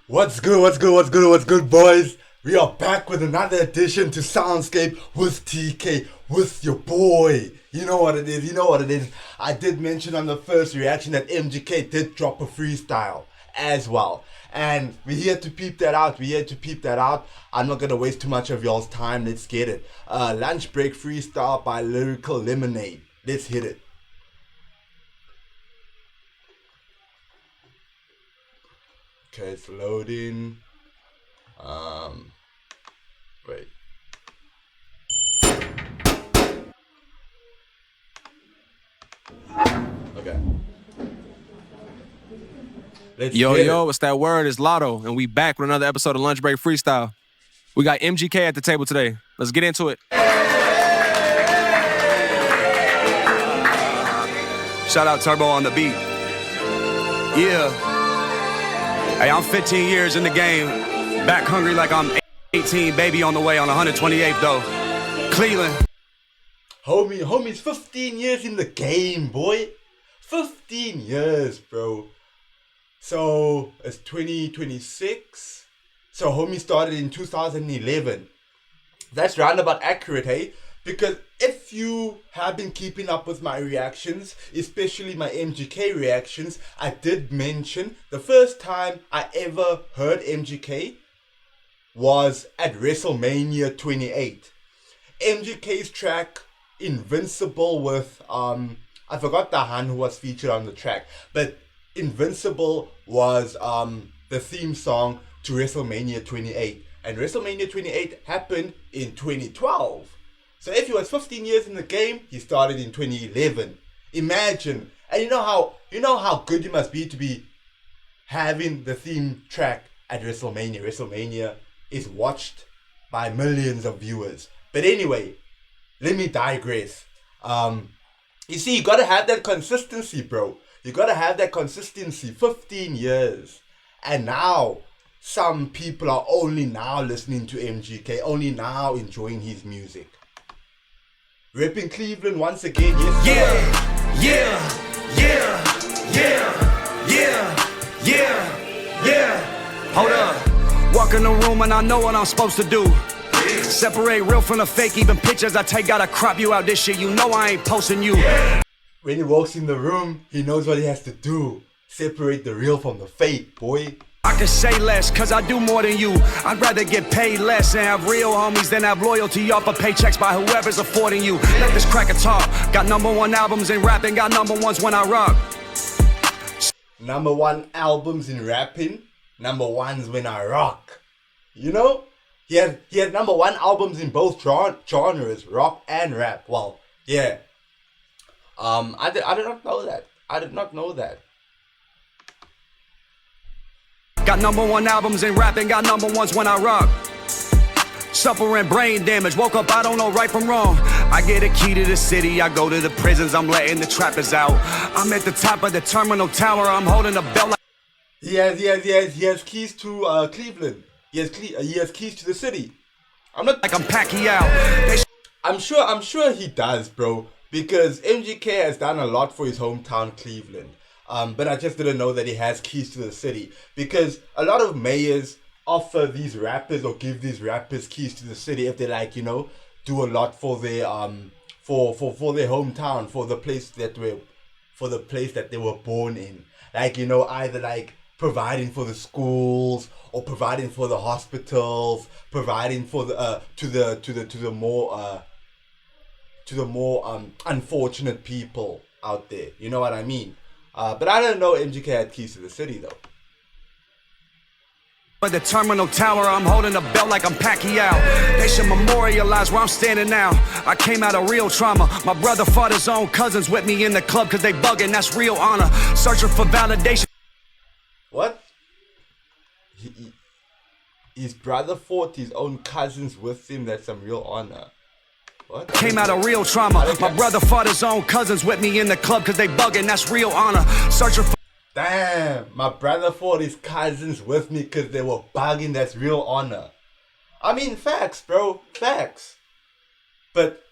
What's good, boys? We are back with another edition to Soundscape with TK, with your boy. You know what it is. I did mention on the first reaction that MGK did drop a freestyle as well. And we're here to peep that out. I'm not going to waste too much of y'all's time. Let's get it. Lunchbreak Freestyle by Lyrical Lemonade. Let's hit it. Okay, it's loading. Wait. Okay. Yo, it's that word. It's Lotto, and we back with another episode of Lunchbreak Freestyle. We got MGK at the table today. Let's get into it. Shout out Turbo on the beat. Yeah. Hey, I'm 15 years in the game. Back hungry like I'm 18, baby on the way on 128th though. Cleveland. Homie's 15 years in the game, boy. 15 years, bro. So, it's 2026. So, homie started in 2011. That's roundabout accurate, hey? Because if you have been keeping up with my reactions, especially my MGK reactions, I did mention the first time I ever heard MGK was at WrestleMania 28. MGK's track Invincible with, I forgot the Han who was featured on the track, but Invincible was the theme song to WrestleMania 28. And WrestleMania 28 happened in 2012. So if he was 15 years in the game, he started in 2011. Imagine. And you know how good you must be to be having the theme track at WrestleMania. WrestleMania is watched by millions of viewers. But anyway, let me digress. You see, you gotta have that consistency, bro. You gotta have that consistency. 15 years. And now, some people are only now listening to MGK, only now enjoying his music. Repping Cleveland once again, yes. Yeah. Hold up. Walk in the room and I know what I'm supposed to do. Separate real from the fake, even pictures I take, gotta crop you out this shit. You know I ain't posting you. When he walks in the room, he knows what he has to do. Separate the real from the fake, boy. I can say less, cause I do more than you. I'd rather get paid less and have real homies than have loyalty off of paychecks by whoever's affording you. Let this cracker talk. Got #1 albums in rapping, got #1s when I rock. #1 albums in rapping, #1s when I rock. You know? He had #1 albums in both genres, rock and rap. Well, yeah. I did not know that. I did not know that. Got #1 albums in rapping, got #1s when I rock. Suffering brain damage, woke up, I don't know right from wrong. I get a key to the city, I go to the prisons, I'm letting the trappers out. I'm at the top of the terminal tower, I'm holding a bell like... He has keys to Cleveland. He has keys to the city. I'm not like I'm Pacquiao. I'm sure he does, bro. Because MGK has done a lot for his hometown, Cleveland. But I just didn't know that he has keys to the city. Because a lot of mayors offer these rappers or give these rappers keys to the city if they do a lot for their for their hometown, for the place that they were born in. Either providing for the schools or providing for the hospitals, providing for the to the more unfortunate people out there. You know what I mean? But I didn't know MGK had keys to the city, though. By the terminal tower, I'm holding a belt like I'm Pacquiao. They should memorialize where I'm standing now. I came out of real trauma. My brother fought his own cousins with me in the club cause they bugging, that's real honor. Searching for validation. What? His brother fought his own cousins with him, that's some real honor. What? Came out of real trauma. My brother fought his own cousins with me in the club cause they bugging, that's real honor. Searching for... Damn, my brother fought his cousins with me cause they were bugging, that's real honor. I mean, facts, bro, facts. But,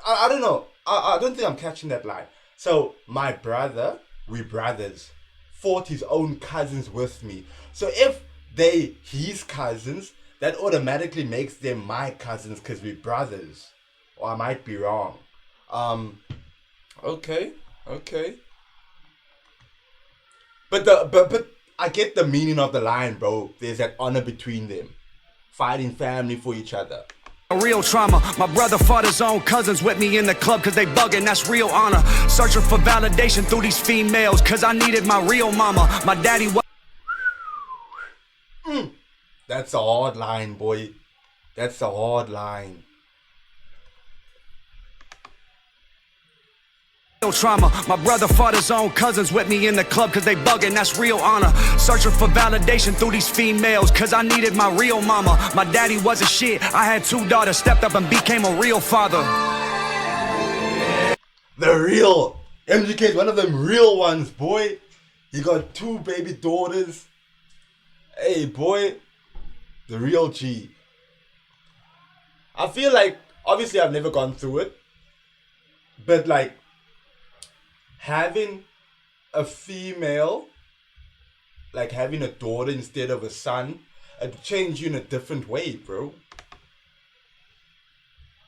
I don't know. I don't think I'm catching that line. So, my brother, we brothers, fought his own cousins with me. So if they his cousins, that automatically makes them my cousins because we're brothers. Or I might be wrong. Okay. But I get the meaning of the line, bro. There's that honor between them. Fighting family for each other. Real trauma. My brother fought his own cousins with me in the club cause they bugging, that's real honor. Searching for validation through these females cause I needed my real mama. My daddy was... That's a hard line, boy. That's a hard line. Trauma. My brother fought his own cousins with me in the club cause they bugging, that's real honor. Searching for validation through these females cause I needed my real mama. My daddy wasn't shit. I had 2 daughters, stepped up and became a real father. The real MGK is one of them real ones, boy. He got 2 baby daughters. Hey, boy. The real G. I feel like, obviously I've never gone through it, but like, having a female, like having a daughter instead of a son, it changed you in a different way, bro.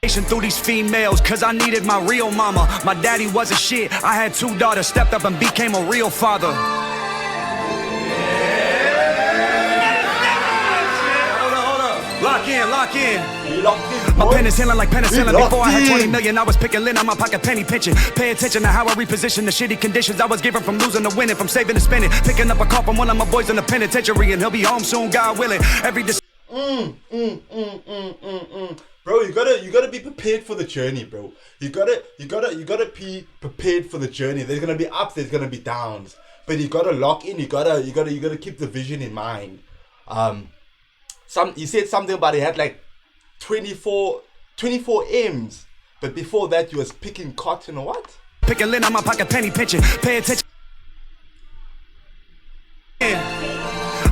Through these females cause I needed my real mama. My daddy wasn't shit. I had 2 daughters, stepped up and became a real father. Hold up. Lock in. My pen is healing like penicillin. Before I had 20 million, I was picking lint on my pocket, penny pinching. Pay attention to how I reposition the shitty conditions I was given from losing to winning, from saving to spending. Picking up a call from one of my boys in the penitentiary, and he'll be home soon, God willing. Every Bro, you gotta be prepared for the journey, bro. You gotta be prepared for the journey. There's gonna be ups, there's gonna be downs, but you gotta lock in. You gotta keep the vision in mind. You said something about he had like 24 M's, but before that you was picking cotton or what? Picking lint on my pocket, penny pinching. Pay attention.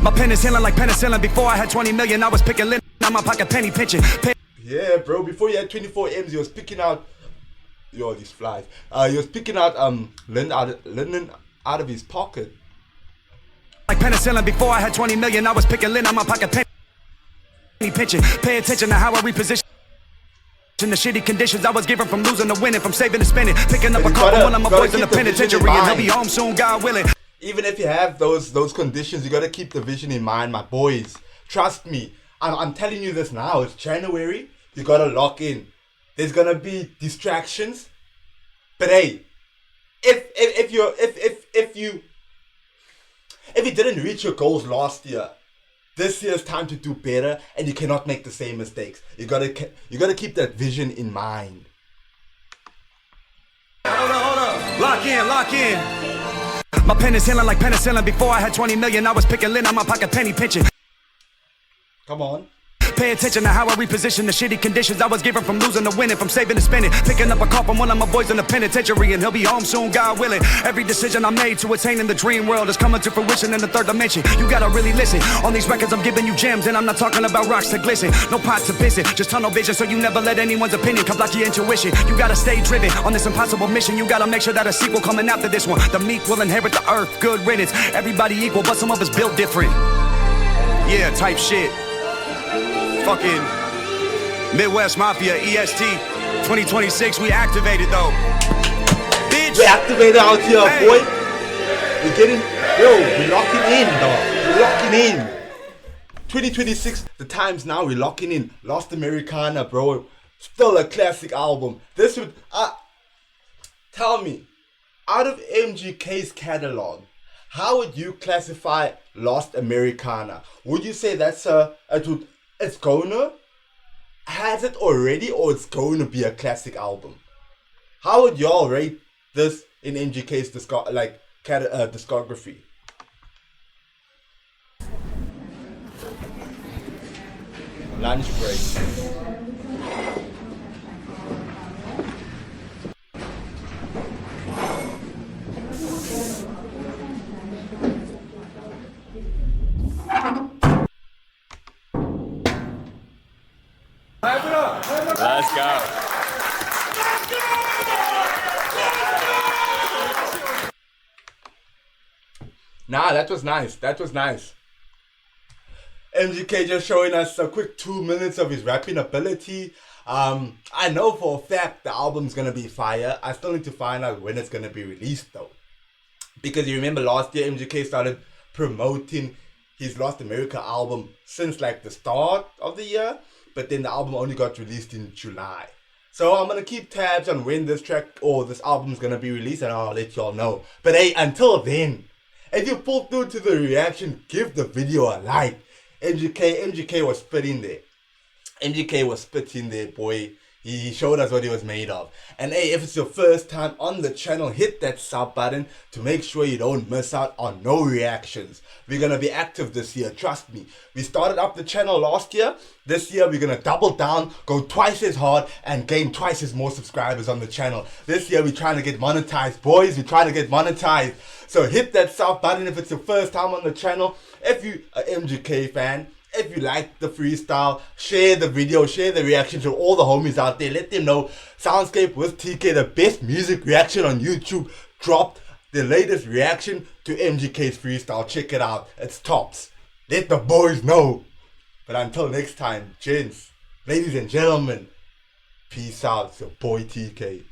My pen is healing like penicillin. Before I had 20 million, I was picking lint on my pocket, penny pinching. Yeah, bro. Before you had 24 M's, he was picking out these flies. He was picking out linen out of his pocket. Like penicillin. Before I had 20 million, I was picking lint on my pocket, penny pinching. Pay attention to how I reposition the shitty conditions I was given from losing to winning, from saving to spending. Picking up a call from one of my boys in the penitentiary, and he'll be home soon, God willing. Even if you have those conditions, you gotta keep the vision in mind, my boys. Trust me. I'm telling you this now. It's January. You gotta lock in. There's gonna be distractions, but hey, if you didn't reach your goals last year, this year's time to do better, and you cannot make the same mistakes. You gotta keep that vision in mind. Hold up. Lock in. My pen is healing like penicillin. Before I had 20 million, I was picking lint on my pocket, penny pinching. Come on. Pay attention to how I reposition the shitty conditions I was given from losing to winning, from saving to spending. Picking up a call from one of my boys in the penitentiary, and he'll be home soon, God willing. Every decision I made to attain in the dream world is coming to fruition in the 3rd dimension. You gotta really listen. On these records I'm giving you gems, and I'm not talking about rocks to glisten. No pot to visit, just tunnel vision, so you never let anyone's opinion come block your intuition. You gotta stay driven on this impossible mission. You gotta make sure that a sequel coming after this one. The meek will inherit the earth, good riddance. Everybody equal, but some of us built different. Yeah, type shit. Fucking Midwest Mafia, EST 2026, we activated though. Bitch! We activated out here, hey. Boy. We're locking in, dog. We're locking in. 2026, the times now, we're locking in. Lost Americana, bro. Still a classic album. This would, tell me, out of MGK's catalog, how would you classify Lost Americana? Would you say that's it's gonna, has it already, or it's going to be a classic album? How would y'all rate this in MGK's discography? Lunch break. Let's go. Nah, that was nice. That was nice. MGK just showing us a quick 2 minutes of his rapping ability. I know for a fact the album's gonna be fire. I still need to find out when it's gonna be released though. Because you remember last year MGK started promoting his Lost America album since like the start of the year, but then the album only got released in July. So I'm gonna keep tabs on when this track or this album's gonna be released, and I'll let y'all know. But hey, until then, if you pulled through to the reaction, give the video a like. MGK was spitting there. MGK was spitting there, boy. He showed us what he was made of. And hey, if it's your first time on the channel, hit that sub button to make sure you don't miss out on no reactions. We're gonna be active this year, trust me. We started up the channel last year. This year we're gonna double down, go twice as hard, and gain twice as more subscribers on the channel. This year we're trying to get monetized, boys. We're trying to get monetized. So hit that sub button if it's your first time on the channel. If you are an MGK fan, if you like the freestyle, share the video, share the reaction to all the homies out there. Let them know Soundscape with TK, the best music reaction on YouTube, dropped the latest reaction to MGK's freestyle. Check it out. It's tops. Let the boys know. But until next time, gents, ladies and gentlemen, peace out. It's your boy TK.